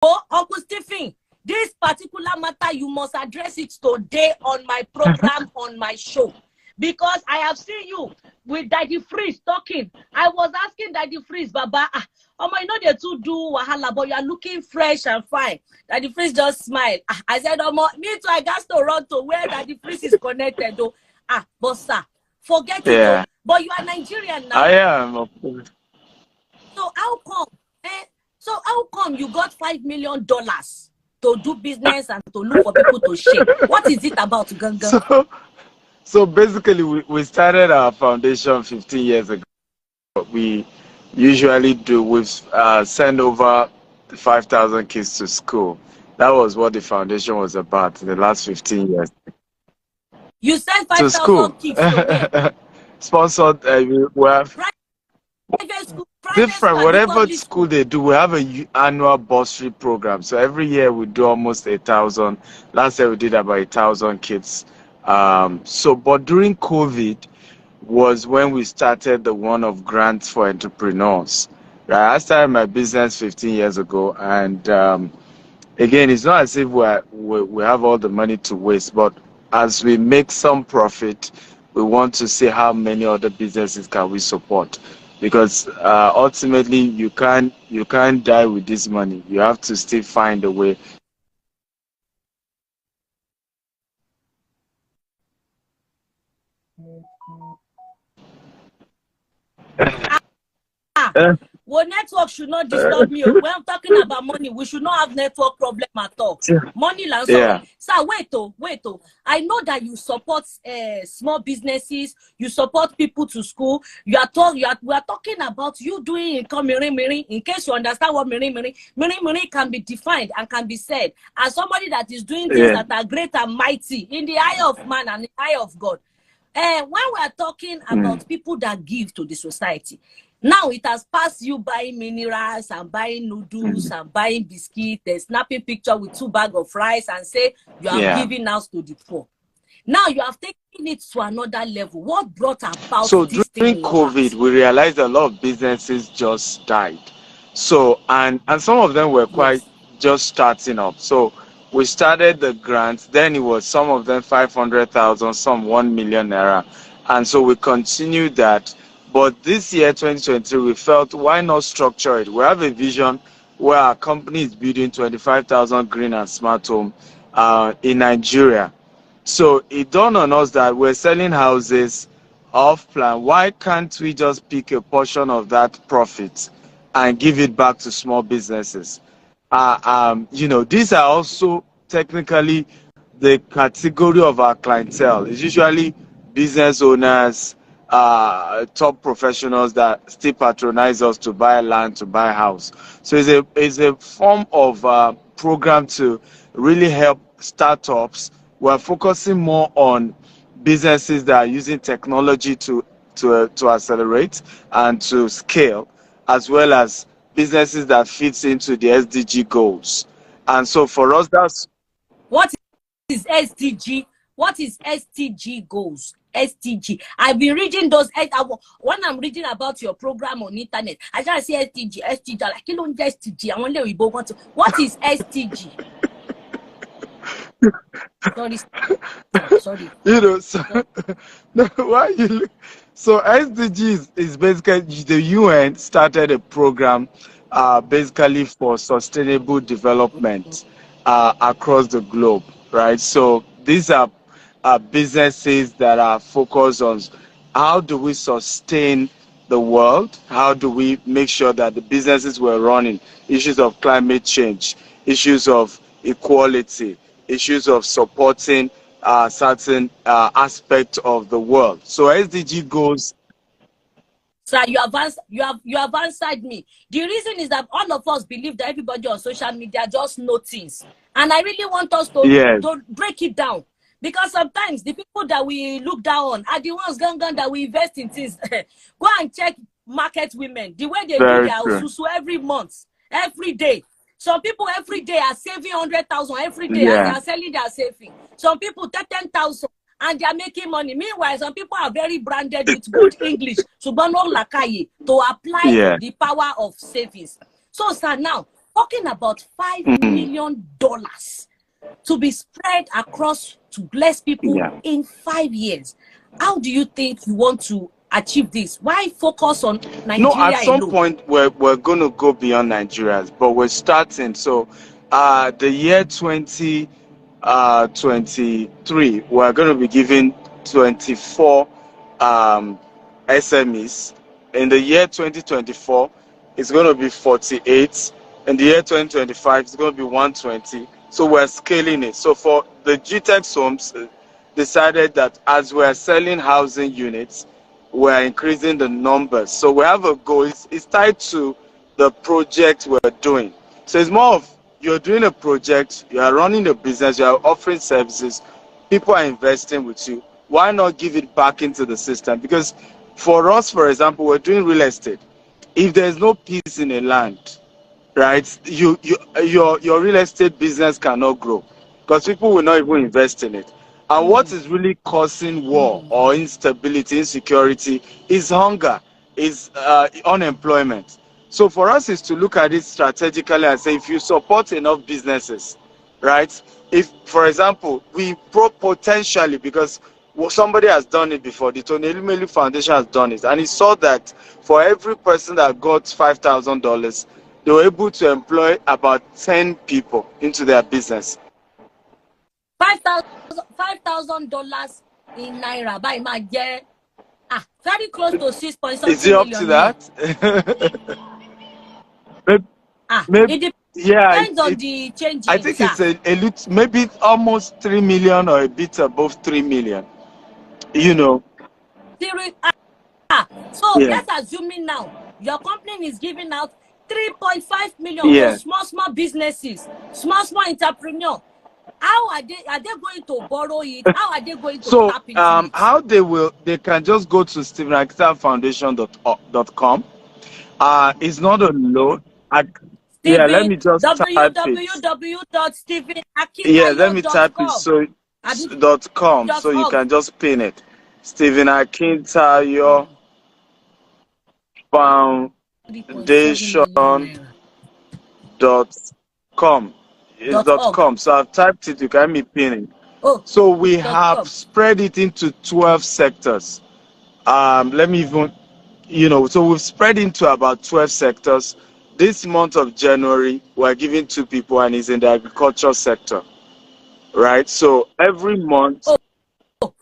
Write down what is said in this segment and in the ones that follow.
Oh, Uncle Stephen, this particular matter, you must address it today on my program, on my show. Because I have seen you with Daddy Freeze talking. I was asking Daddy Freeze, Baba, I know they too do wahala, but you are looking fresh and fine. Daddy Freeze just smiled. I said, me too, I got to run to where Daddy Freeze is connected. Though. But sir, forget it. Though. But you are Nigerian now. I am. So how come? So how come you got $5 million to do business and to look for people to share? What is it about, Ganga? So basically, we started our foundation 15 years ago. We usually do, we've send over 5,000 kids to school. That was what the foundation was about in the last 15 years. You sent 5,000 kids to where? Sponsored, we have private school, different, whatever school they do, we have an annual bursary program. So every year we do almost 1,000. Last year we did about 1,000 kids. But during COVID was when we started the one of grants for entrepreneurs. Right? I started my business 15 years ago, and again, it's not as if we have all the money to waste, but as we make some profit, we want to see how many other businesses can we support, because ultimately you can't die with this money. You have to still find a way. Well, network should not disturb me. When I'm talking about money, we should not have network problem at all. Money, Sir, wait. I know that you support small businesses. You support people to school. We are talking about you doing income miri. In case you understand what miri can be defined and can be said as somebody that is doing things that are great and mighty in the eye of man and the eye of God. When we are talking about people that give to the society, now it has passed you buying minerals and buying noodles and buying biscuits, and snapping picture with 2 bags of rice and say you are giving out to the poor. Now you have taken it to another level. What brought about so this during thing? COVID, we realized a lot of businesses just died. So and some of them were quite just starting up. So we started the grants. Then it was some of them 500,000, some 1 million naira, and so we continued that. But this year, 2023, we felt, why not structure it? We have a vision where our company is building 25,000 green and smart home in Nigeria. So it dawned on us that we're selling houses off plan. Why can't we just pick a portion of that profit and give it back to small businesses? These are also technically the category of our clientele. It's usually business owners, top professionals that still patronize us to buy land, to buy a house. So it's a form of program to really help startups. We're focusing more on businesses that are using technology to accelerate and to scale, as well as businesses that fits into the SDG goals. And so for us, that's what is SDG? What is SDG goals? STG. I've been reading those. When I'm reading about your program on internet, I just see STG. Like, you don't STG. I wonder what is STG? Sorry. Why you? So SDG is basically the UN started a program, basically for sustainable development across the globe, right? So these are businesses that are focused on how do we sustain the world, how do we make sure that the businesses we're running, issues of climate change, issues of equality, issues of supporting certain aspect of the world. So SDG goes. Sir, you have answered me. The reason is that all of us believe that everybody on social media just know things, and I really want us to break it down, because sometimes the people that we look down on are the ones that we invest in things. Go and check market women, the way they do their susu every month, every day. Some people every day are saving 100,000 every day as they are selling their saving. Some people take 10,000 and they are making money. Meanwhile, some people are very branded with good English to apply the power of savings. So, sir, now talking about $5 million to be spread across to bless people in 5 years. How do you think you want to achieve this? Why focus on Nigeria? No, at some alone? point we're going to go beyond Nigeria, but we're starting. So the year 2023, we're going to be giving 24 SMEs. In the year 2024, it's going to be 48. In the year 2025, it's going to be 120. So we're scaling it. So for the GTEx homes, decided that as we're selling housing units, we're increasing the numbers. So we have a goal. It's tied to the project we're doing. So it's more of you're doing a project, you are running a business, you are offering services, people are investing with you. Why not give it back into the system? Because for us, for example, we're doing real estate. If there's no peace in a land, right, your real estate business cannot grow because people will not even invest in it. And what is really causing war or instability, insecurity is hunger, is unemployment. So for us is to look at it strategically and say, if you support enough businesses, right? If, for example, we potentially, because somebody has done it before, the Tony Elumelu Foundation has done it, and he saw that for every person that got $5,000, they were able to employ about 10 people into their business. $5,000 in Naira by my year. Very close to 6 point something. Is it up to that? Maybe, it depends on the changes. I think it's a little, maybe almost 3 million or a bit above 3 million. You know. So let's assume now your company is giving out 3.5 million to small businesses, small entrepreneurs. How are they going to borrow it? How are they going to tap into it? How they can just go to StephenAkintayoFoundation.com. It's not a loan. Let me just type it. www.stephenakintayo.com. Let me type it. So .com. So you can just pin it. Stephen Akintayo Foundation.com. It's .com. So I've typed it. You can be pinning. So we have spread it into 12 sectors. Let me even, so we've spread into about 12 sectors. This month of January, we're giving 2 people, and it's in the agriculture sector, right? So every month.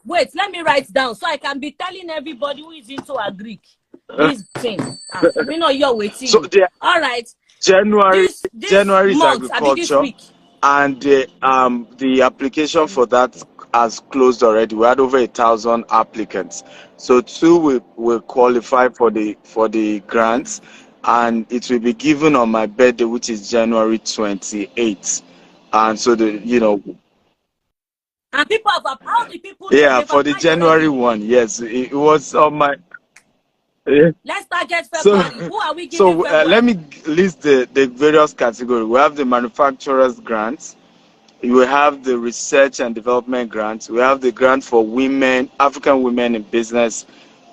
Wait, let me write down so I can be telling everybody who is into agric this thing. We know you're waiting. So all right. January is agriculture, and the application for that has closed already. We had over 1,000 applicants, so 2 will qualify for the grants, and it will be given on my birthday, which is January 28th. And so and people have how the people for the January already? One, yes, it was on my. Let's target February. Who are we giving February? Let me list the various categories. We have the manufacturers grants. We have the research and development grants. We have the grant for women, African women in business.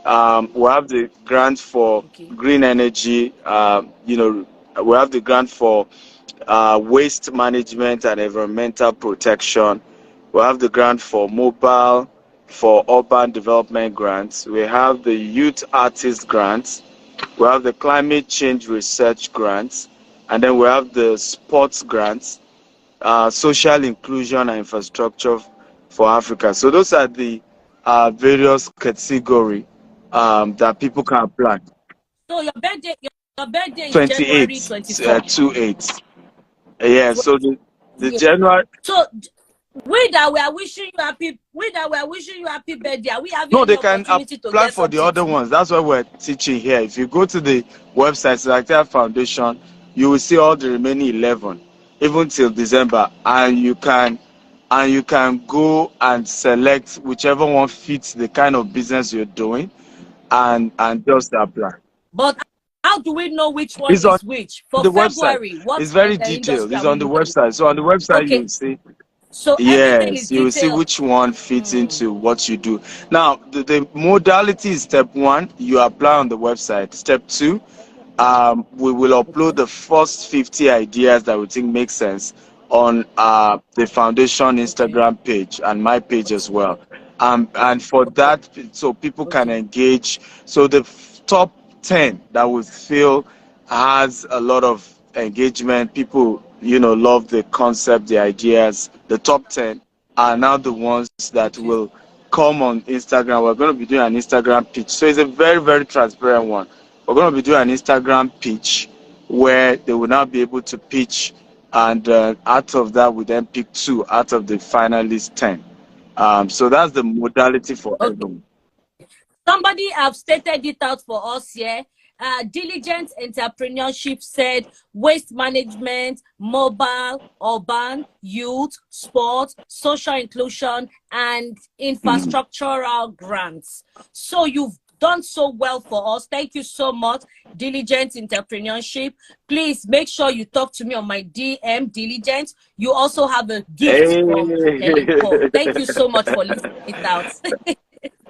We have the grant for green energy. We have the grant for waste management and environmental protection. We have the grant for mobile, for urban development grants. We have the youth artist grants. We have the climate change research grants, and then we have the sports grants, social inclusion and infrastructure for Africa. So those are the various categories that people can apply. So your birthday is January 28th. Yeah. So the January. So we that we are wishing you happy birthday. Are we having no, they can apply for the other ones. That's what we're teaching here. If you go to the website, Akintayo Foundation, you will see all the remaining 11, even till December, and you can go and select whichever one fits the kind of business you're doing, and just apply. But how do we know which one is which? For the February, website. It's very detailed. It's on the website. So on the website you will see. So yes, you will see which one fits into what you do. Now, the modality is step 1, you apply on the website. Step 2, we will upload the first 50 ideas that we think make sense on the foundation Instagram page and my page as well. And for that, so people can engage. So the top 10 that we feel has a lot of engagement, people, love the concept, the ideas, the top 10 are now the ones that will come on Instagram. We're going to be doing an Instagram pitch. So it's a very, very transparent one. We're going to be doing an Instagram pitch where they will now be able to pitch, and out of that, we then pick 2 out of the finalist 10. So that's the modality for everyone. Somebody have stated it out for us here. Diligent Entrepreneurship said waste management, mobile, urban, youth, sport, social inclusion, and infrastructural grants. So you've done so well for us. Thank you so much, Diligent Entrepreneurship. Please make sure you talk to me on my DM, Diligent. You also have a gift from Helen Paul. Thank you so much for listening it out.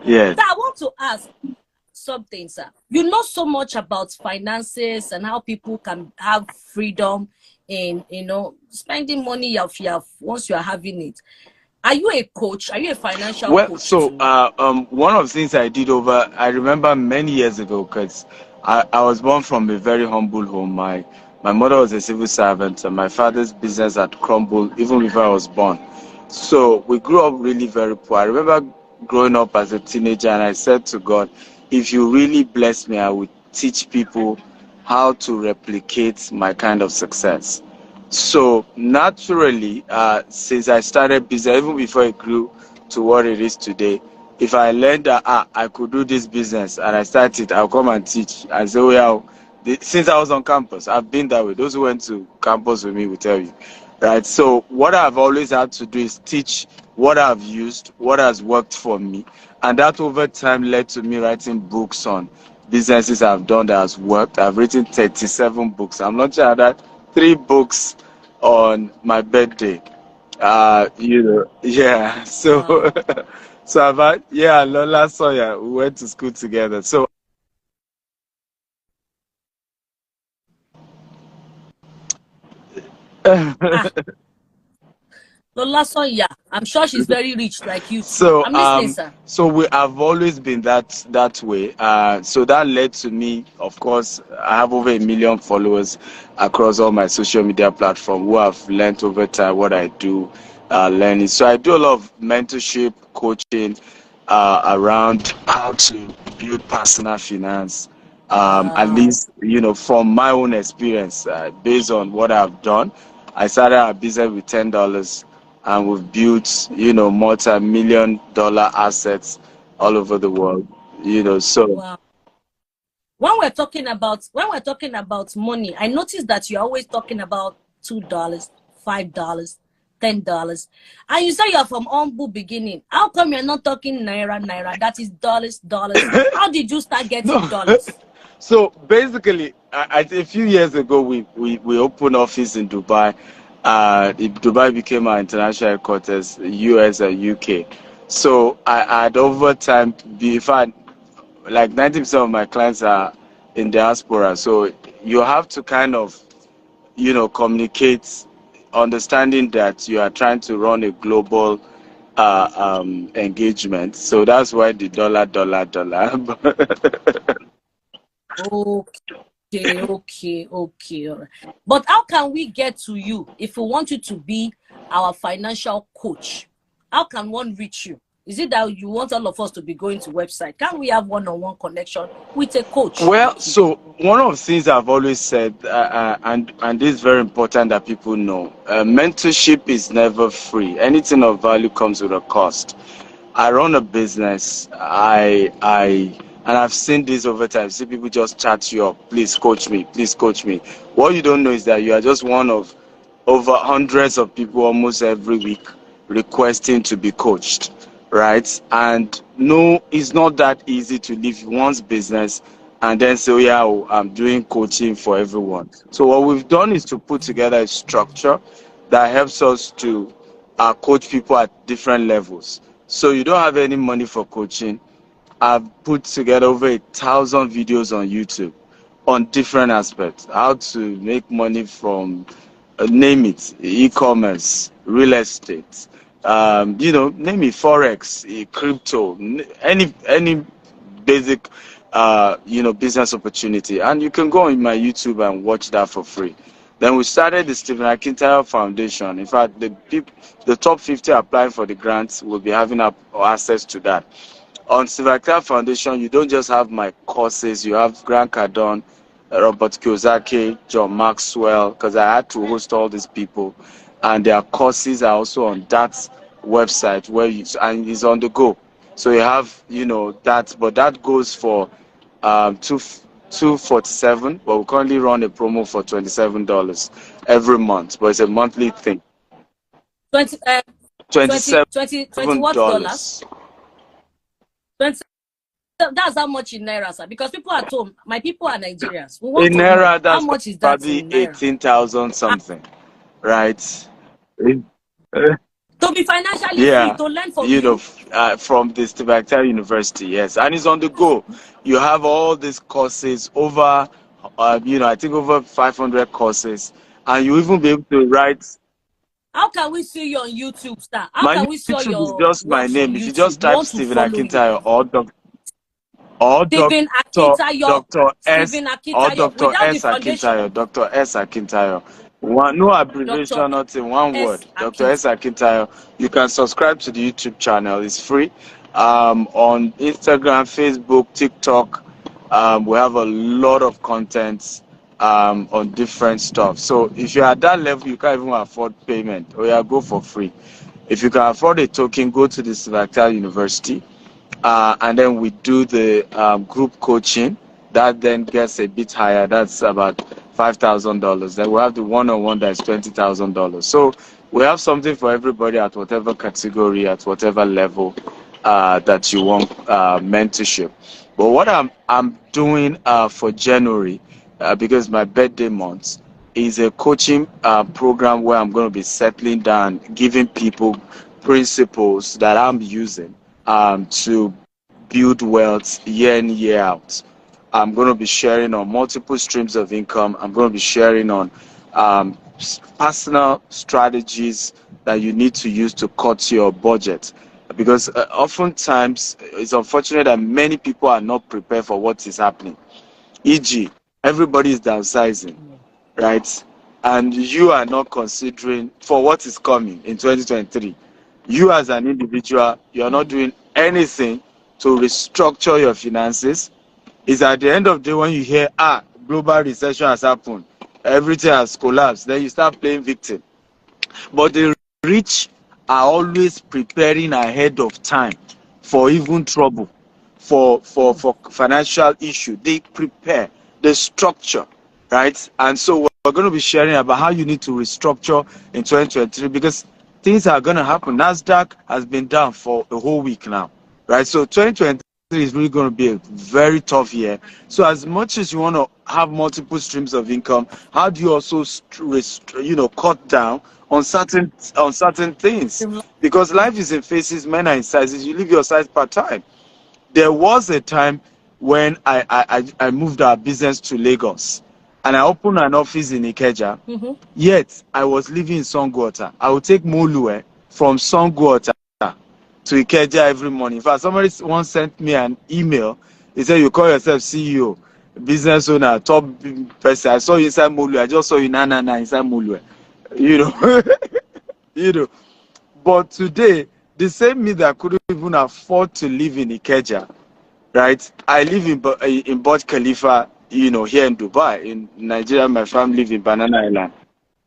Yes. So I want to ask something, sir. You know so much about finances and how people can have freedom in, spending money once you are having it. Are you a coach? Are you a financial coach? So one of the things I remember many years ago, because I was born from a very humble home. My mother was a civil servant, and my father's business had crumbled even before I was born. So we grew up really very poor. I remember growing up as a teenager, and I said to God, if you really bless me, I would teach people how to replicate my kind of success. So naturally, since I started business, even before it grew to what it is today, if I learned that I could do this business and I started, I'll come and teach and say, since I was on campus, I've been that way. Those who went to campus with me will tell you, right? So what I've always had to do is teach what I've used, what has worked for me. And that over time led to me writing books on businesses I've done that has worked. I've written 37 books. I'm not sure that 3 books on my birthday. Yeah. So, so I've had, Lola Sawyer, we went to school together. So, Lola Sawyer, I'm sure she's very rich like you too. So, I'm listening, sir. So we have always been that way. So that led to me, of course, I have over 1 million followers across all my social media platforms who have learned over time what I do, learning. So I do a lot of mentorship, coaching around how to build personal finance. At least, from my own experience, based on what I've done, I started a business with $10. And we've built, multi-million-dollar assets all over the world, So wow. When we're talking about money, I noticed that you're always talking about $2, $5, $10, and you say you're from humble beginning. How come you're not talking naira? That is dollars. How did you start getting dollars? So basically, a few years ago, we opened office in Dubai. Dubai became our international headquarters, US and UK. So I had over time, like 90% of my clients are in diaspora. So you have to kind of, communicate, understanding that you are trying to run a global engagement. So that's why the dollar. Okay. All right. But how can we get to you if we want you to be our financial coach? How can one reach you? Is it that you want all of us to be going to website? Can we have one-on-one connection with a coach? Well, so one of the things I've always said, and this is very important that people know, mentorship is never free. Anything of value comes with a cost. I run a business. And I've seen this over time. See people just chat you up. Please coach me. What you don't know is that you are just one of over hundreds of people almost every week requesting to be coached, right? And no, it's not that easy to leave one's business and then say, I'm doing coaching for everyone. So what we've done is to put together a structure that helps us to coach people at different levels. So you don't have any money for coaching. I've put together over 1,000 videos on YouTube on different aspects. How to make money from, name it, e-commerce, real estate, name it, forex, crypto, any basic, business opportunity. And you can go on my YouTube and watch that for free. Then we started the Stephen Akintayo Foundation. In fact, the top 50 applying for the grants will be having access to that. On Stephen Akintayo Foundation, you don't just have my courses. You have Grant Cardone, Robert Kiyosaki, John Maxwell, because I had to host all these people. And their courses are also on that website and it's on the go. So you have, that, but that goes for 247, but we currently run a promo for $27 every month, but it's a monthly thing. 20 what dollars? 20, that's how much in naira, sir. Because people at home, my people are Nigerians. We want in naira, that's how much is that probably 18,000 something, right? To be financially free, to learn from you. From the Stephen Akintayo University, yes. And it's on the go. You have all these courses, over, I think over 500 courses. And you even be able to write. How can we see you on YouTube, sir? How can we see YouTube your is just my name. If you just type Stephen Akintayo or Stephen Akintayo, Dr. S, Stephen Akintayo, or Dr. without S Akintayo, Dr. S Akintayo. No abbreviation, not in one word. Dr. S Akintayo. You can subscribe to the YouTube channel. It's free. On Instagram, Facebook, TikTok, we have a lot of content on different stuff. So if you're at that level, you can't even afford payment, or go for free. If you can afford a token, go to the Stephen Akintayo University, and then we do the group coaching. That then gets a bit higher. That's about $5,000. Then we have the one-on-one that's $20,000. So we have something for everybody at whatever category, at whatever level that you want mentorship. But what I'm doing for January, because my birthday month, is a coaching program where I'm going to be settling down, giving people principles that I'm using to build wealth year in, year out. I'm going to be sharing on multiple streams of income. I'm going to be sharing on personal strategies that you need to use to cut your budget. Because oftentimes, it's unfortunate that many people are not prepared for what is happening. E.g., everybody is downsizing, right? And you are not considering for what is coming in 2023. You as an individual, you are not doing anything to restructure your finances. It's at the end of the day when you hear, global recession has happened, everything has collapsed, then you start playing victim. But the rich are always preparing ahead of time for even trouble, for financial issue. They prepare the structure, right? And so we're going to be sharing about how you need to restructure in 2023, because things are going to happen. NASDAQ has been down for a whole week now, right? So 2023 is really going to be a very tough year. So as much as you want to have multiple streams of income, how do you also cut down on certain things? Because life is in phases, men are in sizes. You live your size part time. There was a time when I moved our business to Lagos, and I opened an office in Ikeja. Yet I was living in Songwater. I would take Molue from Songwater to Ikeja every morning. In fact, somebody once sent me an email. He said, "You call yourself CEO, business owner, top person. I saw you inside Molue. I just saw you inside Molue." But today, the same me that couldn't even afford to live in Ikeja, right? I live in Burj Khalifa, here in Dubai. In Nigeria, my family live in Banana Island.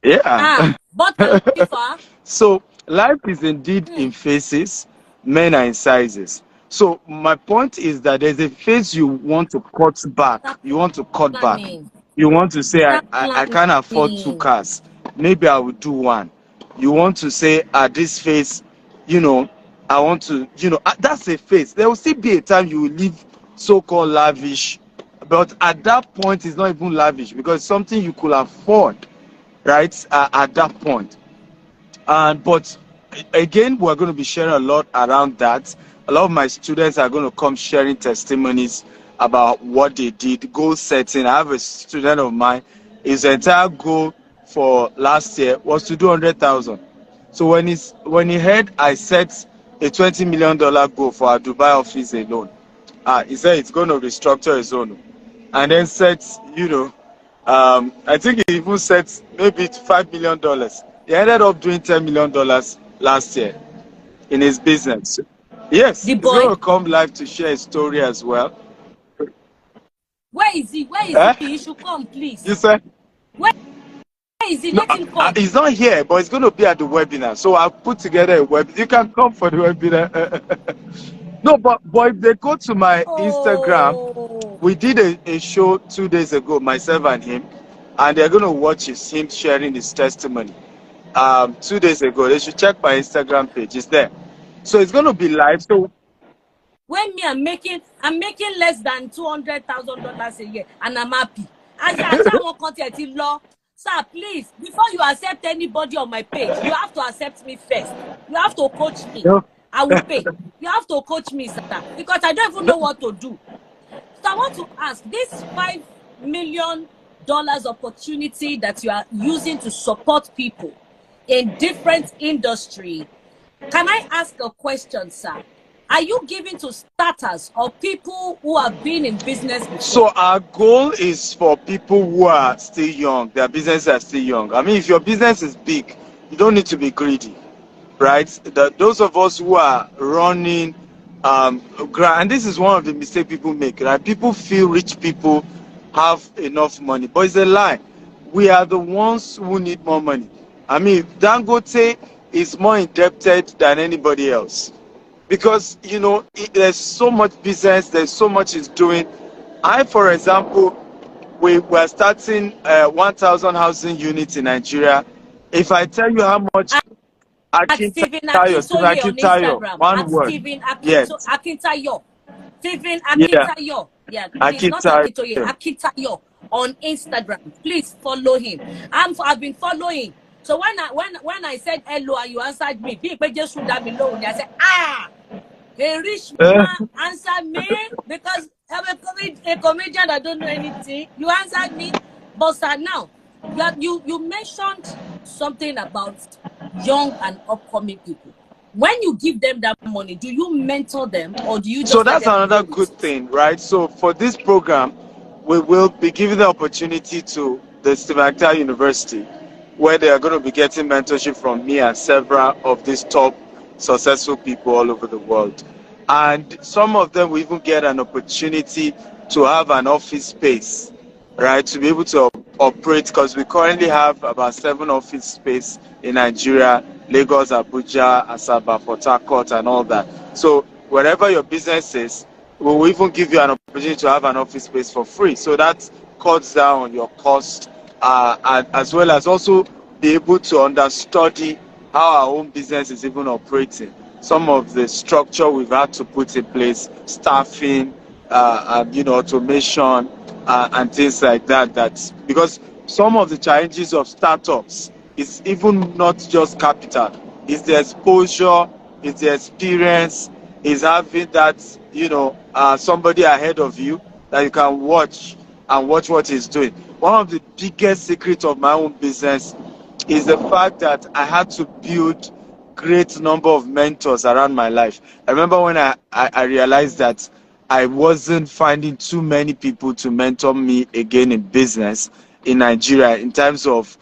Yeah. Burj Khalifa. So life is indeed in phases. Men are in sizes. So my point is that there's a phase you want to cut back. You want to cut back. You want to say, I can't afford 2 cars. Maybe I will do 1. You want to say, at this phase, I want to, that's a phase. There will still be a time you will live so-called lavish. But at that point, it's not even lavish because it's something you could afford, right? At that point. But again, we're going to be sharing a lot around that. A lot of my students are going to come sharing testimonies about what they did, goal setting. I have a student of mine, his entire goal for last year was to do 100,000. So when he heard I set a $20 million goal for our Dubai office alone, he said it's going to restructure his own, and then set, I think he even set maybe $5 million. He ended up doing $10 million last year in his business. Yes, The he's going boy. to come live to share his story as well. Where is he? Where is Eh? he? He should come, please. You said? Where is he? No, Let him come. he's not here, but he's going to be at the webinar. So I'll put together a webinar. You can come for the webinar. No, but if they go to my Instagram, we did a show 2 days ago, myself and him, and they're going to watch him sharing his testimony. 2 days ago, they should check my Instagram page. It's there. So it's going to be live. So when me, I'm making less than $200,000 a year, and I'm happy. As I want content in law, sir, please, before you accept anybody on my page, you have to accept me first. You have to coach me. I will pay. You have to coach me, sir, because I don't even know what to do. So I want to ask, this $5 million opportunity that you are using to support people in different industry, can I ask a question, sir? Are you giving to starters or people who have been in business before? So our goal is for people who are still young, their businesses are still young. I mean, if your business is big, you don't need to be greedy, right? Those of us who are running, and this is one of the mistakes people make, right? People feel rich people have enough money, but it's a lie. We are the ones who need more money. I mean, Dangote is more indebted than anybody else. Because, there's so much business, there's so much he's doing. For example, we're starting 1,000 housing units in Nigeria. If I tell you how much Akintayo on Instagram. one word. Yes. Akintayo. Stephen Yeah. Akintayo. Yeah, please, not Akintoye. Akintayo on Instagram. Please follow him. I've been following. So when I said hello and you answered me, people just should have been low. I said, a rich man answered me because I'm a comedian that don't know anything. You answered me, but sir, now you mentioned something about young and upcoming people. When you give them that money, do you mentor them or do you just? So that's another good thing, right? So for this program, we will be giving the opportunity to the Akintayo University, where they are going to be getting mentorship from me and several of these top successful people all over the world. And some of them will even get an opportunity to have an office space, right, to be able to operate, because we currently have about 7 office space in Nigeria, Lagos, Abuja, Asaba, Port Harcourt, and all that. So wherever your business is, we will even give you an opportunity to have an office space for free. So that cuts down on your cost, and as well as also be able to understudy how our own business is even operating. Some of the structure we've had to put in place, staffing, automation, and things like that. That's because some of the challenges of startups is even not just capital. It's the exposure, it's the experience, it's having that, somebody ahead of you that you can watch and watch what he's doing. One of the biggest secrets of my own business is the fact that I had to build great number of mentors around my life. I remember when I realized that I wasn't finding too many people to mentor me again in business in Nigeria in terms of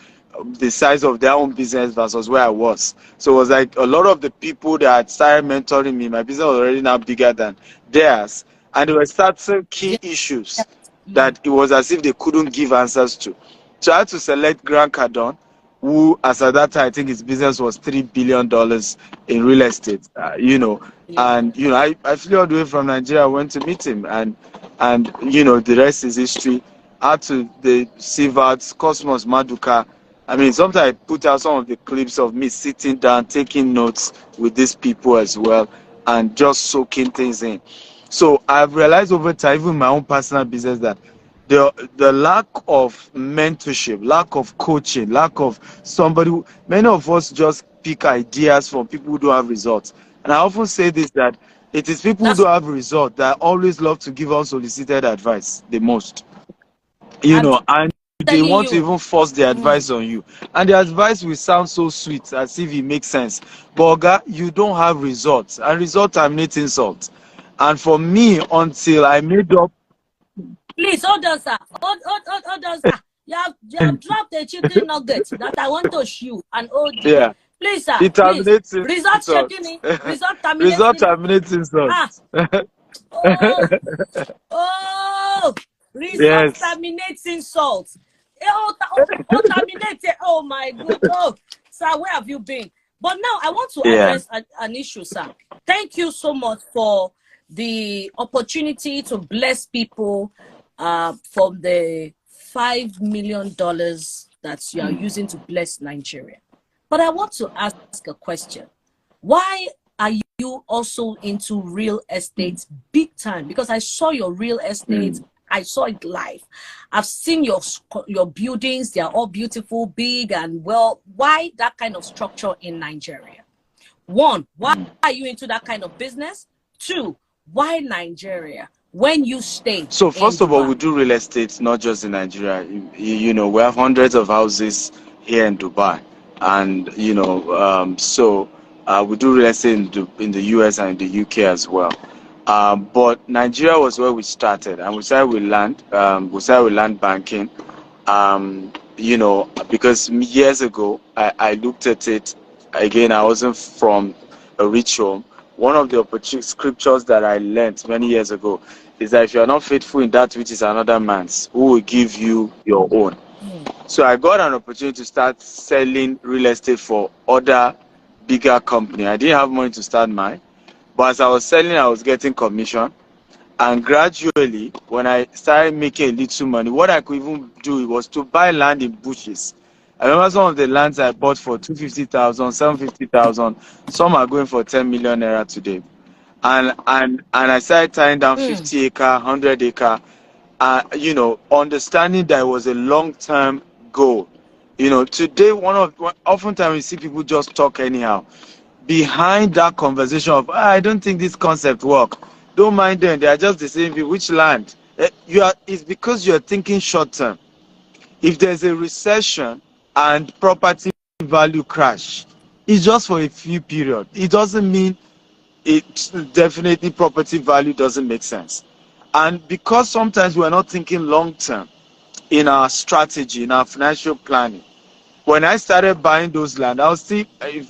the size of their own business versus where I was. So it was like a lot of the people that had started mentoring me, my business was already now bigger than theirs. And there were certain key issues that it was as if they couldn't give answers to. So I had to select Grant Cardone, who, as at that time, I think his business was $3 billion in real estate, and, I flew all the way from Nigeria, I went to meet him, and the rest is history. Out to the CVATs, Cosmos Maduka. I mean, sometimes I put out some of the clips of me sitting down, taking notes with these people as well, and just soaking things in. So I've realized over time, even in my own personal business, that the lack of mentorship, lack of coaching, lack of somebody many of us just pick ideas from people who don't have results. And I often say this, that It is people who don't have result that always love to give unsolicited advice the most. And they want to even force the advice on you. And the advice will sound so sweet as if it makes sense. But Oga, you don't have results. And result terminates insult. And for me, until I made up. Please, hold on, sir. Hold on, sir. You have dropped a chicken nugget that I want to shoot and hold you. Yeah. Please, sir. It terminates please. Result checking. Result terminates. Result terminates insult. Result terminates insult. Terminated. Oh my God. Oh, sir, where have you been? But now I want to address an issue, sir. Thank you so much for the opportunity to bless people from the $5 million that you are using to bless Nigeria. But I want to ask a question. Why are you also into real estate big time? Because I saw your real estate. I saw it live. I've seen your buildings. They are all beautiful, big, and well. Why that kind of structure in Nigeria? One, why are you into that kind of business? Two, why Nigeria? When you stay. So first of all, we do real estate not just in Nigeria. We have hundreds of houses here in Dubai, and so we do real estate in the US and in the UK as well. But Nigeria was where we started, and we started with land. We started with land banking. Because years ago I looked at it again. I wasn't from a rich home. One of the scriptures that I learned many years ago is that if you are not faithful in that which is another man's, who will give you your own? So I got an opportunity to start selling real estate for other bigger companies. I didn't have money to start mine, but as I was selling, I was getting commission. And gradually, when I started making a little money, what I could even do was to buy land in bushes. I remember some of the lands I bought for 250,000, 750,000. Some are going for 10 million naira today. And I started tying down 50 acre, 100 acre, understanding that it was a long-term goal. Today, oftentimes we see people just talk anyhow. Behind that conversation of, I don't think this concept works. Don't mind them. They are just the same people. Which land? It's because you're thinking short-term. If there's a recession and property value crash, it's just for a few periods. It doesn't mean definitely property value doesn't make sense. And because sometimes we're not thinking long-term in our strategy, in our financial planning, when I started buying those land, I was still,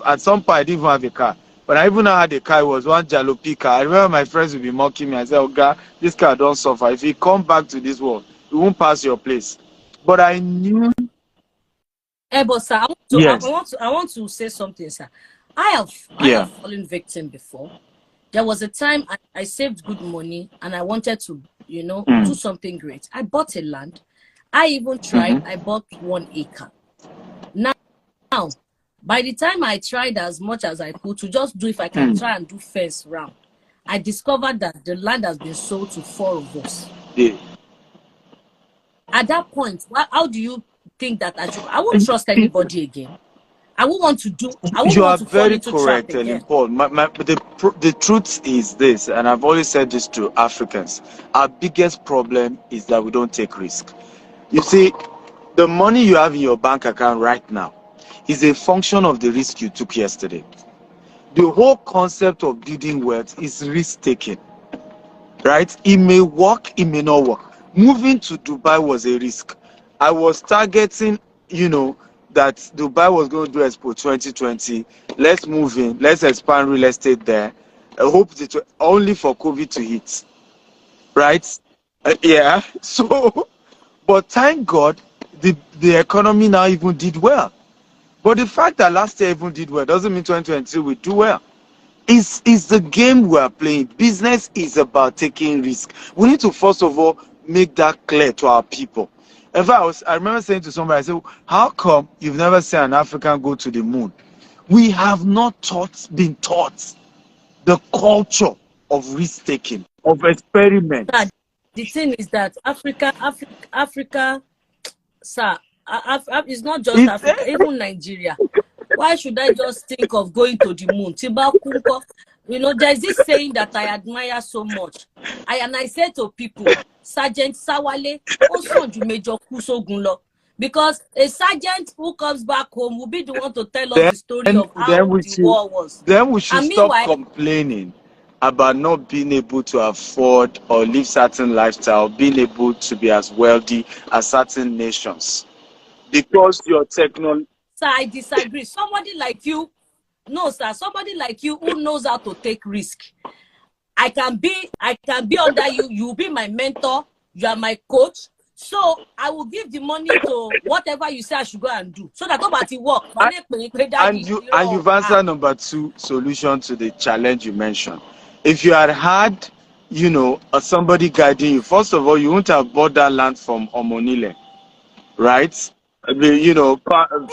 at some point I didn't even have a car. When I even had a car, it was one jalopy car. I remember my friends would be mocking me. I said, oh God, this car don't suffer. If you come back to this world, it won't pass your place. But I knew. But sir, I want to say something, sir. I have fallen victim before. There was a time I saved good money and I wanted to, do something great. I bought a land. I even tried. I bought 1 acre. Now, by the time I tried as much as I could to just do, if I can try and do fence round, I discovered that the land has been sold to 4 of us. Yeah. At that point, how do you think that I won't trust anybody again? I won't want to do. You are very correct, Helen Paul. The truth is this, and I've always said this to Africans: our biggest problem is that we don't take risk. You see, the money you have in your bank account right now is a function of the risk you took yesterday. The whole concept of building wealth is risk taking, right? It may work, it may not work. Moving to Dubai was a risk. I was targeting, that Dubai was going to do Expo 2020. Let's move in. Let's expand real estate there. I hope only for COVID to hit, right? So, but thank God, the economy now even did well. But the fact that last year even did well doesn't mean 2023 will do well. It's the game we are playing. Business is about taking risk. We need to first of all make that clear to our people. In fact, I remember saying to somebody, I said, how come you've never seen an African go to the moon? We have not been taught the culture of risk-taking, of experiment. The thing is that Africa, sir, it's not just Africa, even Nigeria. Why should I just think of going to the moon? You know, there's this saying that I admire so much. I say to people, Sergeant Sawale, Osonju Major Kusogun lo. Because a sergeant who comes back home will be the one to tell us the story of how the war was. Then we should stop complaining about not being able to afford or live certain lifestyle, being able to be as wealthy as certain nations. Because your technology... Sir, I disagree. Somebody like you, no, sir, somebody like you who knows how to take risk. I can be under you. You be my mentor. You are my coach. So I will give the money to whatever you say I should go and do, so that nobody work. And you've answered number 2 solution to the challenge you mentioned. If you had had, you know, somebody guiding you, first of all, you wouldn't have bought that land from Omonile, right? You know,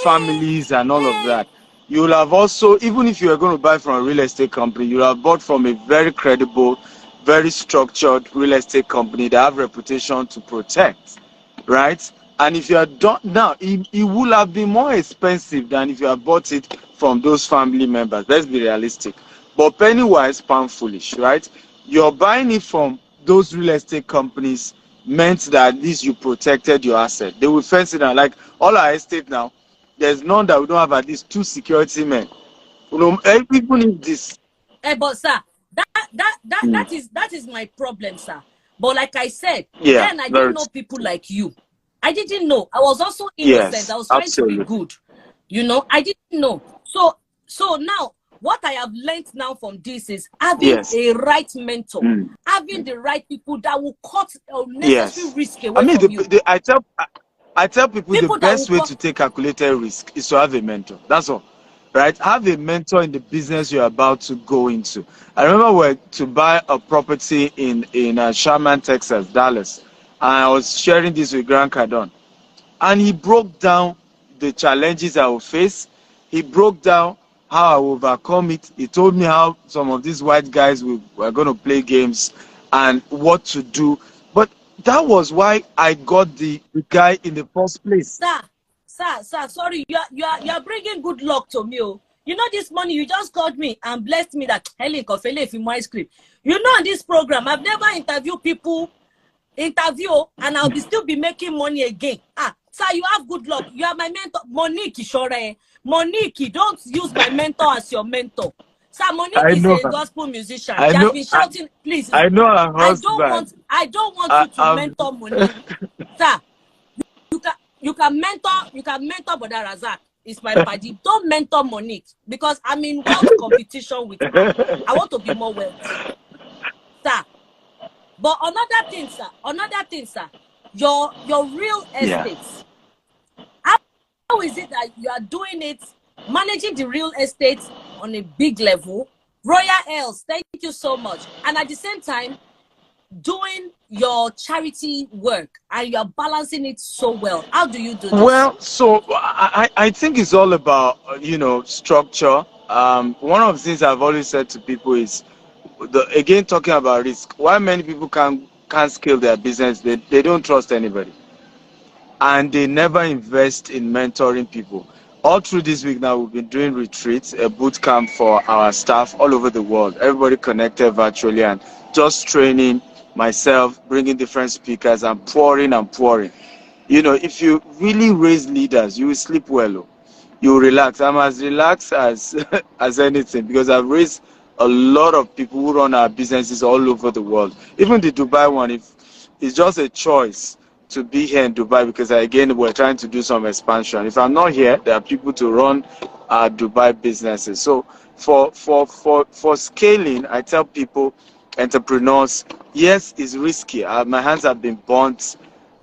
families and all of that. You will have also, even if you are going to buy from a real estate company, you will have bought from a very credible, very structured real estate company that have reputation to protect, right? And if you are done now, it will have been more expensive than if you had bought it from those family members. Let's be realistic. But penny wise, pound foolish, right? You're buying it from those real estate companies meant that at least you protected your asset. They will fence it out. Like all our estate now, there's none that we don't have at least 2 security men. You know, even if this. But sir, that is my problem, sir. But like I said, then I didn't know people like you. I didn't know. I was also innocent. Yes, I was trying to be good. You know, I didn't know. So now, what I have learned now from this is having a right mentor, having the right people that will cut unnecessary risk away from you. I tell people the best way to take calculated risk is to have a mentor. That's all. Right? Have a mentor in the business you're about to go into. I remember to buy a property in Sherman, Texas, Dallas. And I was sharing this with Grant Cardone. And he broke down the challenges I will face. He broke down how I will overcome it. He told me how some of these white guys were going to play games and what to do. But that was why I got the guy in the first place. Sir, sorry, you are bringing good luck to me. Oh. You know, this morning you just called me and blessed me that Helen Kofele if in my script. You know, on this program, I've never interviewed people, and I'll still be making money again. Sir, you have good luck. You are my mentor, Monique Shore. Monique, don't use my mentor as your mentor. Sir, Monique is a gospel musician. She has been shouting, please. I know her husband. I don't want you to mentor Monique. Sir, you can mentor Brother Razak. It's my party. Don't mentor Monique because I'm in wealth competition with her. I want to be more wealthy. Sir. But another thing, sir, your real estate. How is it that you are doing it, managing the real estate on a big level? Royal Els, thank you so much. And at the same time, doing your charity work and you're balancing it so well. How do you do this? Well, so I think it's all about, you know, structure. One of the things I've always said to people is, again, talking about risk. Why many people can't scale their business, they don't trust anybody. And they never invest in mentoring people. All through this week now, we've been doing retreats, a boot camp for our staff all over the world. Everybody connected virtually and just training myself, bringing different speakers and pouring. You know, if you really raise leaders, you will sleep well. You will relax. I'm as relaxed as anything because I've raised a lot of people who run our businesses all over the world. Even the Dubai one, it's just a choice to be here in Dubai because again we're trying to do some expansion. If I'm not here, there are people to run our Dubai businesses. So for scaling, I tell people, entrepreneurs, yes, it's risky. My hands have been burnt,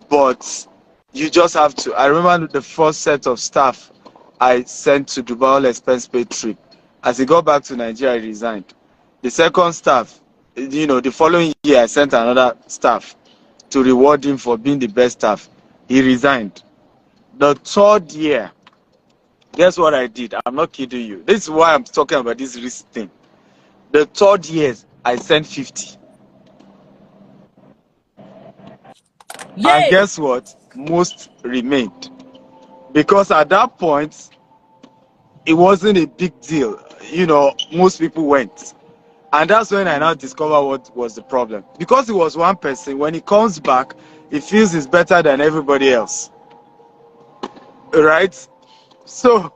but you just have to. I remember the first set of staff I sent to Dubai all expense paid trip. As he got back to Nigeria, he resigned. The second staff, you know, the following year I sent another staff to reward him for being the best staff. He resigned. The third year, guess what I did? I'm not kidding you. This is why I'm talking about this risk thing. The third year, I sent 50. Yay. And guess what? Most remained. Because at that point, it wasn't a big deal. You know, most people went. And that's when I now discover what was the problem. Because it was one person, when he comes back, he feels he's better than everybody else. Right? So,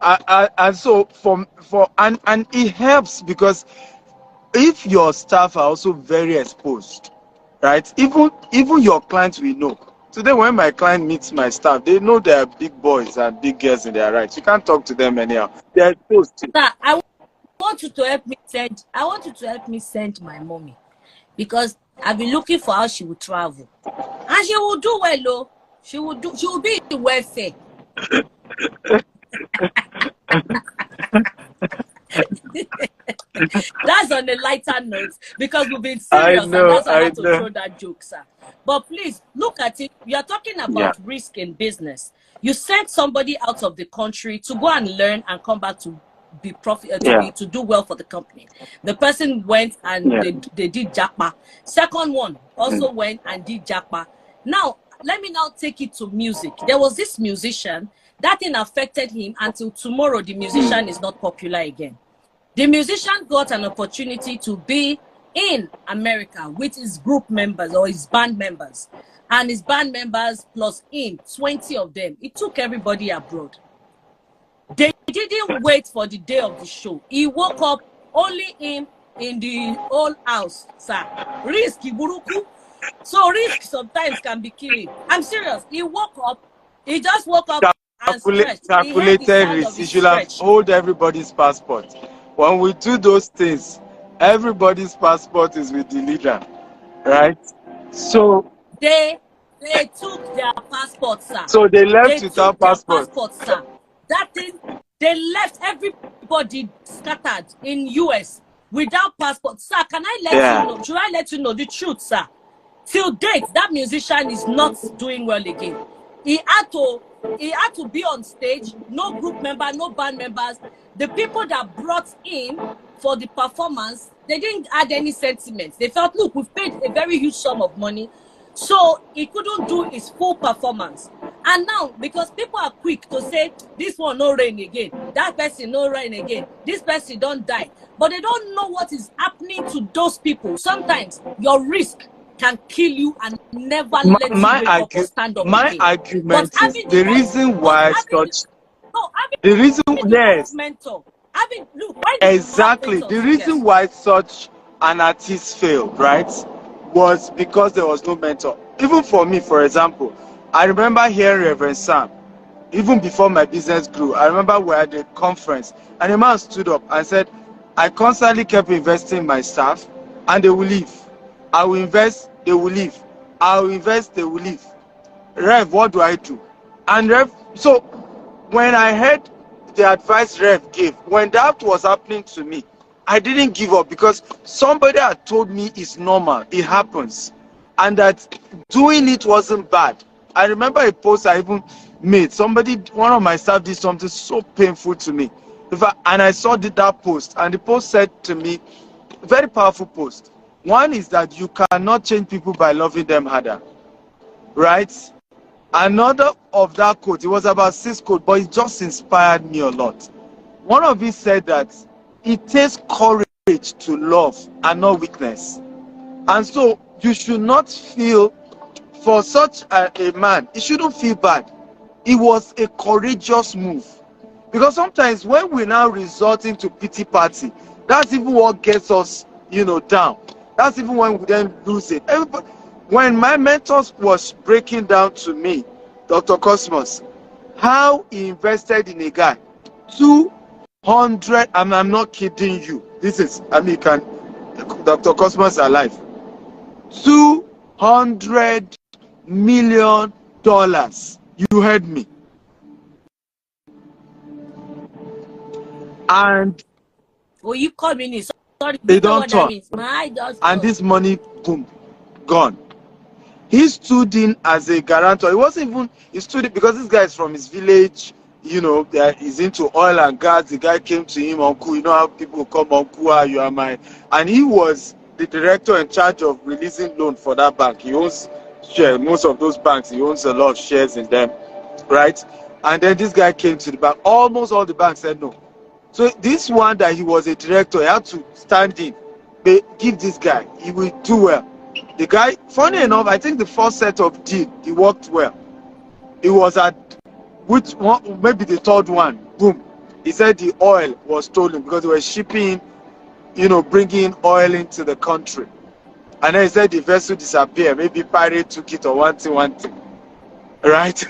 and so and it helps because if your staff are also very exposed, right? Even your clients will know. Today, when my client meets my staff, they know they are big boys and big girls in their rights. You can't talk to them anyhow. They're exposed to. Sir, I want you to help me send my mommy, because I've been looking for how she will travel, and she will do well. Though she will be in welfare. That's on a lighter note, because we've been serious, and that's why I had to throw that joke, sir. But please look at it. We are talking about risk in business. You sent somebody out of the country to go and learn and come back to be to do well for the company. The person went and they did jackpot. Second one also went and did jackpot. Now let me now take it to music. There was this musician, that thing affected him until tomorrow. The musician is not popular again. The musician got an opportunity to be in America with his group members or his band members, and his band members plus him, 20 of them. It took everybody abroad. They didn't wait for the day of the show. He woke up, only him in the whole house, sir. Risk, Iburuku. So risk sometimes can be killing. I'm serious. He woke up. He just woke up and stretched. Calculated risk. You should have hold everybody's passport. When we do those things, everybody's passport is with the leader, right? So they took their passport, sir. So they left without passport, sir. That thing, they left everybody scattered in US without passport, sir. Can I let you know? Should I let you know the truth, sir? Till date, that musician is not doing well again. He had to be on stage. No group member, no band members. The people that brought in for the performance, they didn't add any sentiments. They felt, look, we've paid a very huge sum of money, so he couldn't do his full performance. And now, because people are quick to say, this one no rain again, that person no rain again, this person don't die, but they don't know what is happening to those people. Sometimes your risk can kill you and never let you wake up or stand up again. Argument is the reason why the reason mentor. Exactly. The reason why such an artist failed, right, was because there was no mentor. Even for me, for example, I remember hearing Reverend Sam, even before my business grew. I remember we were at a conference, and a man stood up and said, I constantly kept investing in my staff, and they will leave. I will invest, they will leave. I will invest, they will leave. Rev, what do I do? And Rev, so when I heard the advice Rev gave, when that was happening to me, I didn't give up, because somebody had told me it's normal, it happens, and that doing it wasn't bad. I remember a post I even made. One of my staff did something so painful to me. And I saw that post, and the post said to me, very powerful post. One is that you cannot change people by loving them harder, right? Another of that quote, it was about 6 quotes, but it just inspired me a lot. One of it said that it takes courage to love and not weakness. And so you should not feel, for such a man, he shouldn't feel bad. It was a courageous move. Because sometimes when we now resort into pity party, that's even what gets us, down. That's even when we then lose it. When my mentors was breaking down to me, Dr. Cosmos, how he invested in a guy, 200, and I'm not kidding you. This is, Dr. Cosmos is alive. $200 million. You heard me. And you call me? Sorry, they don't talk. And this money, boom, gone. He stood in as a guarantor. He stood in because this guy is from his village, he's into oil and gas. The guy came to him, uncle, you know how people come, uncle, you are my, and he was the director in charge of releasing loan for that bank. He owns shares, most of those banks, he owns a lot of shares in them, right? And then this guy came to the bank. Almost all the banks said no. So this one that he was a director, he had to stand in, give this guy, he will do well. The guy, funny enough, I think the first set of deal, he worked well. He was at which one, maybe the third one, boom. He said the oil was stolen because they were shipping, bringing oil into the country. And then he said the vessel disappeared. Maybe pirate took it or one thing. Right?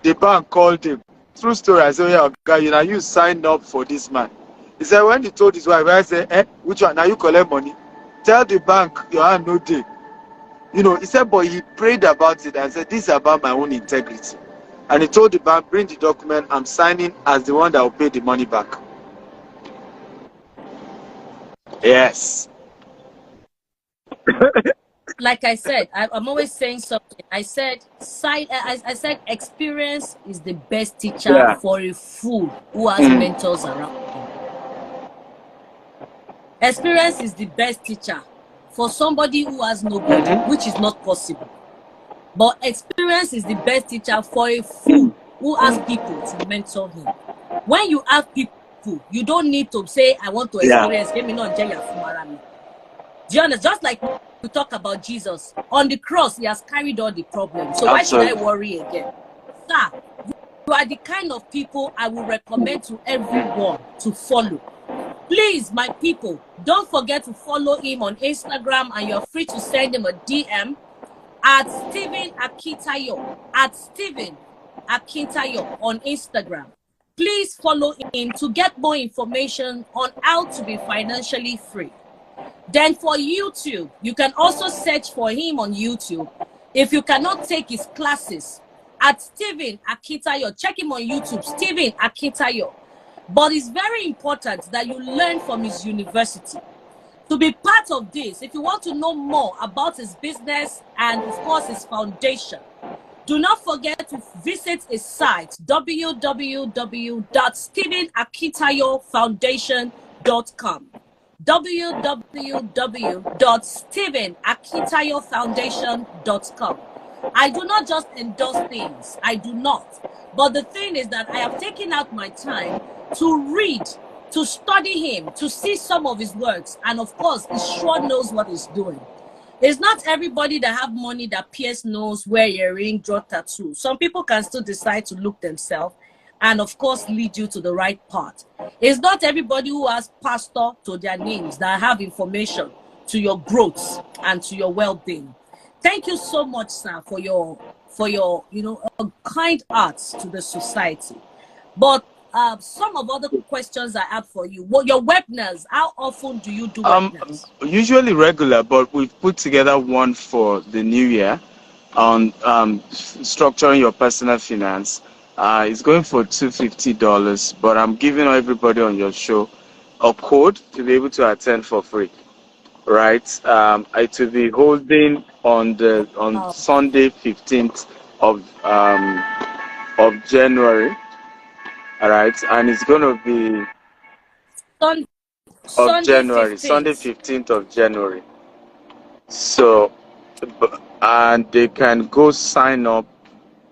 The bank called him. True story. I said, yeah, guy, you signed up for this man. He said, when he told his wife, I said, which one? Now you collect money. Tell the bank your hand no day. He said, but he prayed about it and said, this is about my own integrity. And he told the bank, bring the document, I'm signing as the one that will pay the money back. Yes. Like I said, I'm always saying something. I said experience is the best teacher for a fool who has mentors around him. Experience is the best teacher for somebody who has nobody, which is not possible. But experience is the best teacher for a fool who has people to mentor him. When you have people, you don't need to say, I want to experience. Do you understand? Just like we talk about Jesus. On the cross, he has carried all the problems. So why should I worry again? Sir, you are the kind of people I will recommend to everyone to follow. Please, my people, don't forget to follow him on Instagram, and you're free to send him a DM at Stephen Akintayo, on Instagram. Please follow him to get more information on how to be financially free. Then for YouTube, you can also search for him on YouTube. If you cannot take his classes, at Stephen Akintayo, check him on YouTube, Stephen Akintayo. But it's very important that you learn from his university. To be part of this, if you want to know more about his business and, of course, his foundation, do not forget to visit his site, www.stephenakitayofoundation.com. www.stephenakitayofoundation.com. I do not just endorse things. I do not. But the thing is that I have taken out my time to read, to study him, to see some of his works. And of course, he sure knows what he's doing. It's not everybody that have money that pierce nose, wear earring, draw tattoo. Some people can still decide to look themselves and of course lead you to the right path. It's not everybody who has pastor to their names that have information to your growth and to your well-being. Thank you so much, sir, for your kind hearts to the society. But some of other questions I have for you. What your webinars? How often do you do webinars? Usually regular, but we've put together one for the new year on structuring your personal finance. It's going for $250, but I'm giving everybody on your show a code to be able to attend for free. Right? It will be holding on Sunday, 15th of January. All right, and it's going to be Sunday 15th of January. So, and they can go sign up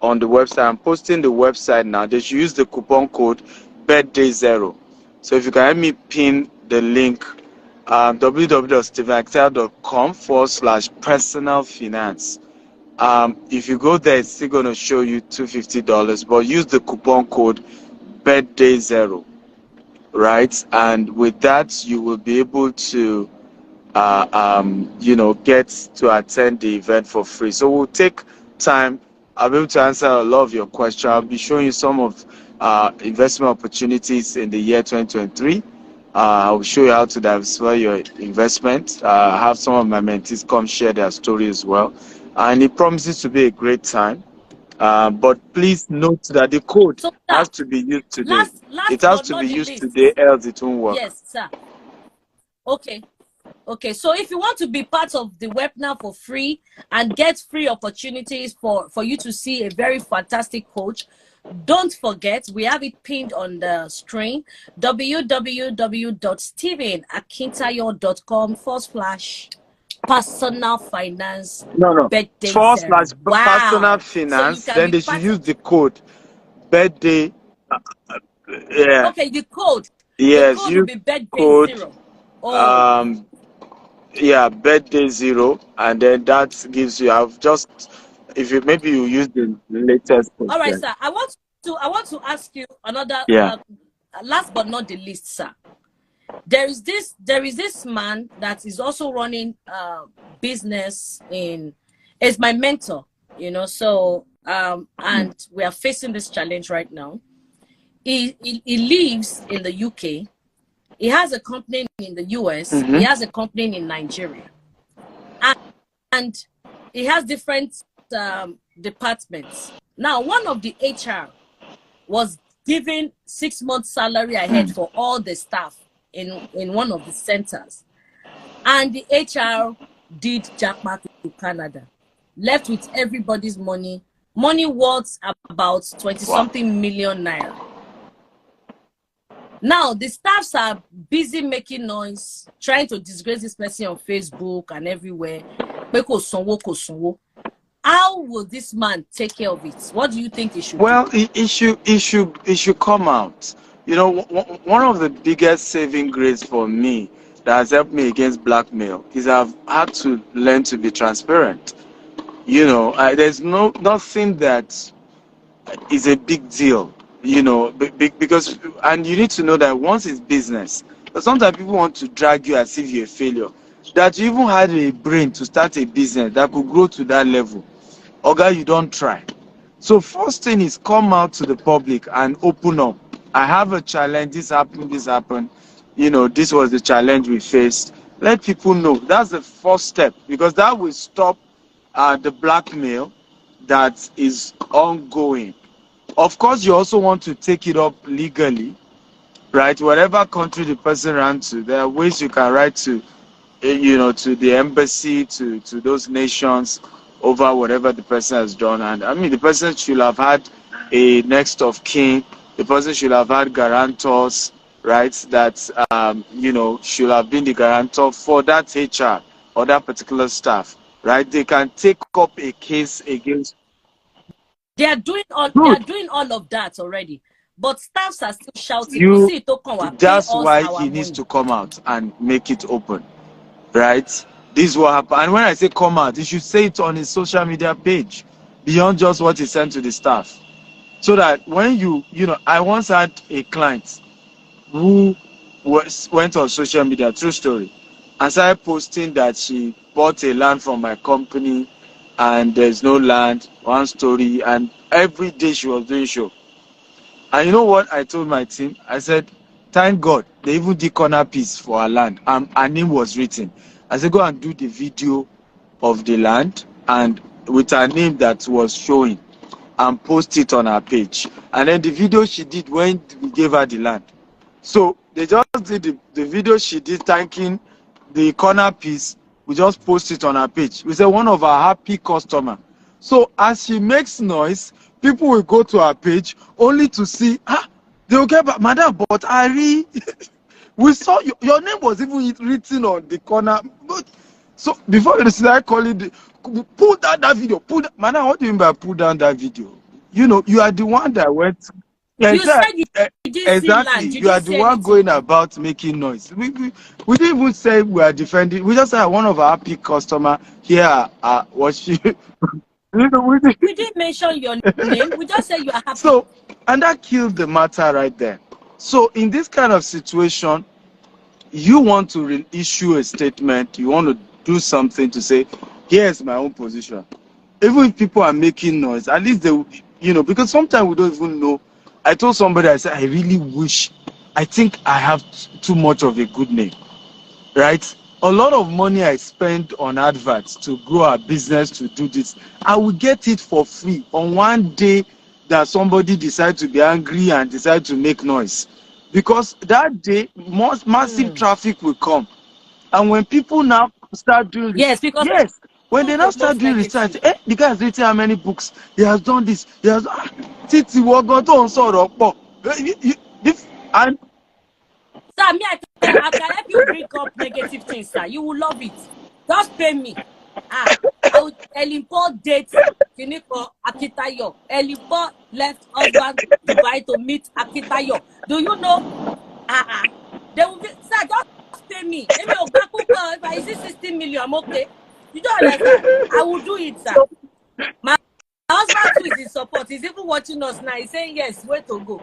on the website. I'm posting the website now. They should use the coupon code birthday0. So if you can help me pin the link, www.stephenakitayo.com/personal finance. If you go there, it's still going to show you $250, but use the coupon code birthday0, right? And with that, you will be able to get to attend the event for free. So we'll take time. I'll be able to answer a lot of your questions. I'll be showing you some of investment opportunities in the year 2023. I'll show you how to diversify your investment. Have some of my mentees come share their story as well. And it promises to be a great time. But please note that the code has to be used today. It has to be used today, else it won't work. Yes, sir. Okay, so if you want to be part of the webinar for free and get free opportunities for you to see a very fantastic coach, don't forget, we have it pinned on the screen, www.stephenakitayo.com/personal finance. Birthday personal finance, so then they should use the code birthday. Okay, the code. Yes, code will you be birthday code 0. Oh. yeah, birthday 0, and then that gives you. I've just, if you maybe you use the latest All right, percent. sir. I want to ask you another Yeah. last but not the least, sir. There is this man that is also running business in, is my mentor, so and we are facing this challenge right now. He lives in the UK. He has a company in the US. He Mm-hmm. has a company in Nigeria. And he has different departments. Now, one of the HR was giving 6 months salary ahead for all the staff in one of the centers. And the HR did jackpot to Canada, left with everybody's money worth about 20 Wow. something million naira. Now, the staffs are busy making noise, trying to disgrace this person on Facebook and everywhere. How will this man take care of it? What do you think he should do? Well, it should come out. One of the biggest saving grace for me that has helped me against blackmail is I've had to learn to be transparent. There's nothing that is a big deal. Because, and you need to know that once it's business, but sometimes people want to drag you as if you're a failure. That you even had a brain to start a business that could grow to that level. Oga, you don't try. So first thing is come out to the public and open up. I have a challenge. This happened. This was the challenge we faced. Let people know. That's the first step, because that will stop the blackmail that is ongoing. Of course, you also want to take it up legally, right? Whatever country the person ran to, there are ways you can write to to the embassy, to those nations over whatever the person has done. And I mean, the person should have had a next of kin. The person should have had guarantors, right? That should have been the guarantor for that HR or that particular staff, right? They can take up a case against. They are doing Good. all of that already. But staffs are still shouting, "Kò You. sí ètò kan wá, pay That's us why our he needs money." to come out and make it open. Right? This is what happened. And when I say come out, he should say it on his social media page, beyond just what he sent to the staff. So that when I once had a client who went on social media, true story, and started posting that she bought a land from my company and there's no land, one story, and every day she was doing show. And you know what I told my team? I said, thank God they even did corner piece for our land. Her name was written. I said, go and do the video of the land and with her name that was showing and post it on her page. And then the video she did when we gave her the land. So they just did the video she did thanking the corner piece. We just post it on her page. We said one of our happy customer. So as she makes noise, people will go to her page only to see, they will get back, madam, but Ari, we saw your name was even written on the corner. But, so before you start calling, pull down that video. Madam, what do you mean by pull down that video? You are the one that went. You said you didn't see Exactly. land. You You are didn't the see one anything. going about making noise. We didn't even say we are defending. We just said one of our happy customer here was she. We didn't mention your name. We just said you are happy. So, and that killed the matter right there. So in this kind of situation, you want to issue a statement. You want to do something to say, here's my own position. Even if people are making noise, at least they, because sometimes we don't even know. I told somebody, I said, I really wish, I think I have too much of a good name, right? A lot of money I spend on adverts to grow our business, to do this, I will get it for free on one day that somebody decides to be angry and decide to make noise. Because that day, massive traffic will come. And when people now start doing Yes, because when they now start doing research, the guy has written how many books, he has done this, he has Titi Wogoto and sir, I can help you bring up negative things, sir. You will love it. Just pay me. I will Elimpo date Kiniko Akintayo. Elimpo left husband Dubai to meet Akintayo. Do you know They will be, sir, just pay me. If I see 16 million, I'm okay. You don't understand. I will do it, sir. My husband too is in support. He's even watching us now. He's saying, yes, where to go.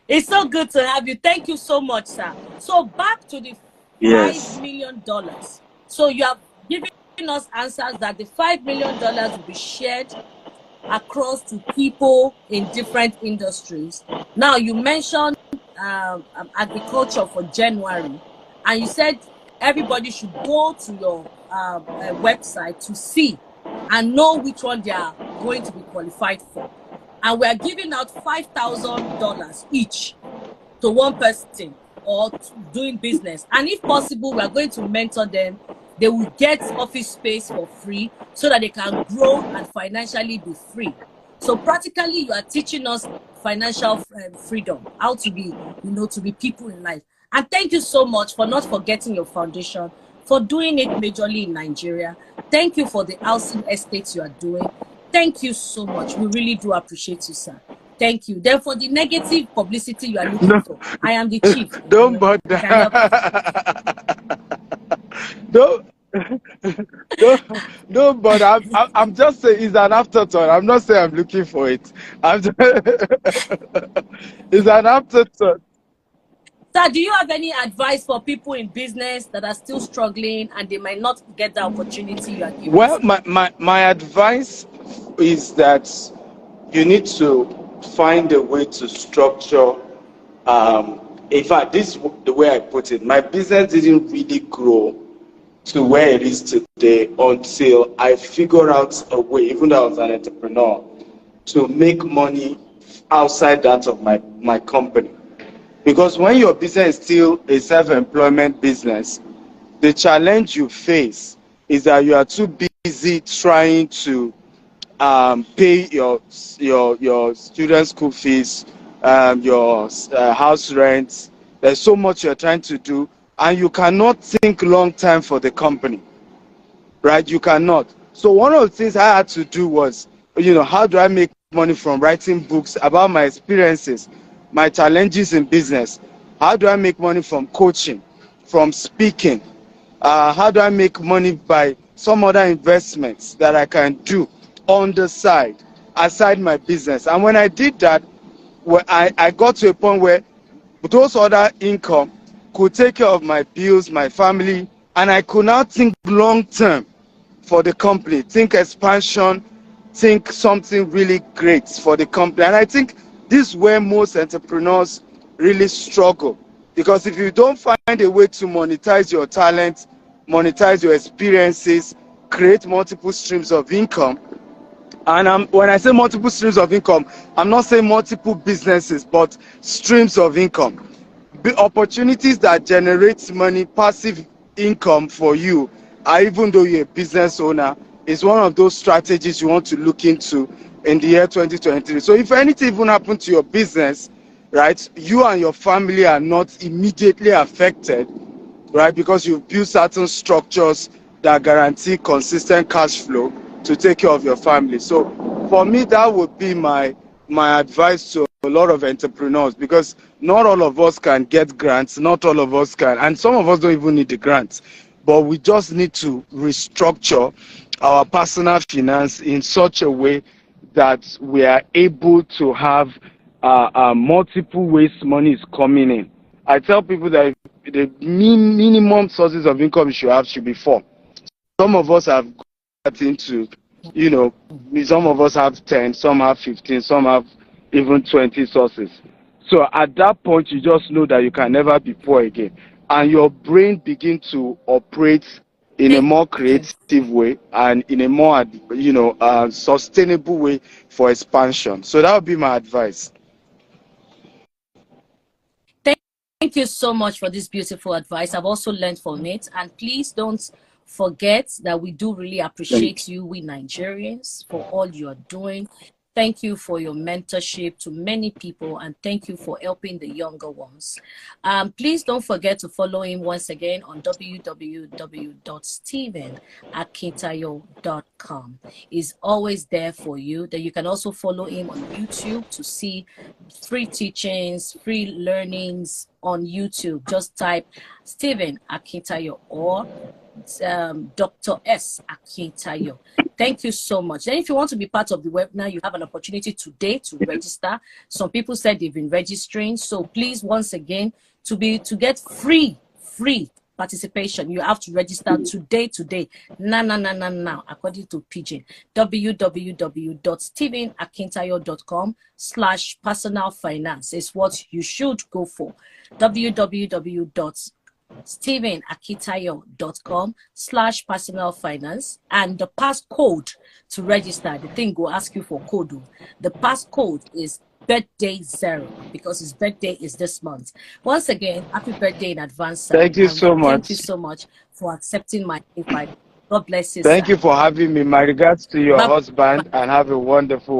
It's so good to have you. Thank you so much, sir. So back to the $5 million. So you have given us answers that the $5 million will be shared across to people in different industries. Now, you mentioned agriculture for January, and you said everybody should go to your website to see and know which one they are going to be qualified for. And we are giving out $5,000 each to one person or doing business. And if possible, we are going to mentor them. They will get office space for free so that they can grow and financially be free. So practically, you are teaching us financial freedom, how to be, to be people in life. And thank you so much for not forgetting your foundation, for doing it majorly in Nigeria. Thank you for the housing estates you are doing. Thank you so much. We really do appreciate you, sir. Thank you. Then for the negative publicity you are looking for, I am the chief. Don't bother. Don't bother. I'm just saying it's an afterthought. I'm not saying I'm looking for it. It's an afterthought. Sir, do you have any advice for people in business that are still struggling and they might not get the opportunity you are giving? Well, my advice is that you need to find a way to structure. In fact, this is the way I put it. My business didn't really grow to where it is today until I figured out a way, even though I was an entrepreneur, to make money outside that of my company. Because when your business is still a self-employment business, the challenge you face is that you are too busy trying to pay your student school fees, your house rent. There's so much you're trying to do, and you cannot think long term for the company, right? You cannot. So one of the things I had to do was, how do I make money from writing books about my experiences, my challenges in business? How do I make money from coaching, from speaking? How do I make money by some other investments that I can do on the side, aside my business? And when I did that, I got to a point where those other income could take care of my bills, my family, and I could now think long term for the company, think expansion, think something really great for the company. And I think this is where most entrepreneurs really struggle, because if you don't find a way to monetize your talent, monetize your experiences, create multiple streams of income. And when I say multiple streams of income, I'm not saying multiple businesses, but streams of income. The opportunities that generate money, passive income for you, even though you're a business owner, is one of those strategies you want to look into in the year 2023. So if anything even happened to your business, right, you and your family are not immediately affected, right, because you've built certain structures that guarantee consistent cash flow to take care of your family. So for me, that would be my advice to a lot of entrepreneurs, because not all of us can get grants, not all of us can, and some of us don't even need the grants, but we just need to restructure our personal finance in such a way that we are able to have multiple ways money is coming in. I tell people that the minimum sources of income you should have should be 4. Some of us have got into, some of us have 10, some have 15, some have even 20 sources. So at that point, you just know that you can never be poor again. And your brain begins to operate in a more creative way and in a more, sustainable way for expansion. So that would be my advice. Thank you so much for this beautiful advice. I've also learned from it. And please don't forget that we do really appreciate you, we Nigerians, for all you're doing. Thank you for your mentorship to many people, and thank you for helping the younger ones. Please don't forget to follow him once again on www.stevenakintayo.com. He's always there for you. Then you can also follow him on YouTube to see free teachings, free learnings on YouTube. Just type Steven Akintayo or Dr. S. Akintayo. Thank you so much. Then if you want to be part of the webinar, you have an opportunity today to register. Some people said they've been registering. So please, once again, to get free participation, you have to register today. Now, according to Pigeon. www.stevenakintayo.com/personal finance is what you should go for. www.stevenakintayo.com/personal finance, and the passcode to register. The thing will ask you for code. The passcode is birthday 0 because his birthday is this month. Once again, happy birthday in advance, sir. Thank you so much. Thank you so much for accepting my invite. God bless you. Thank sir. you for having me. My regards to your husband, and have a wonderful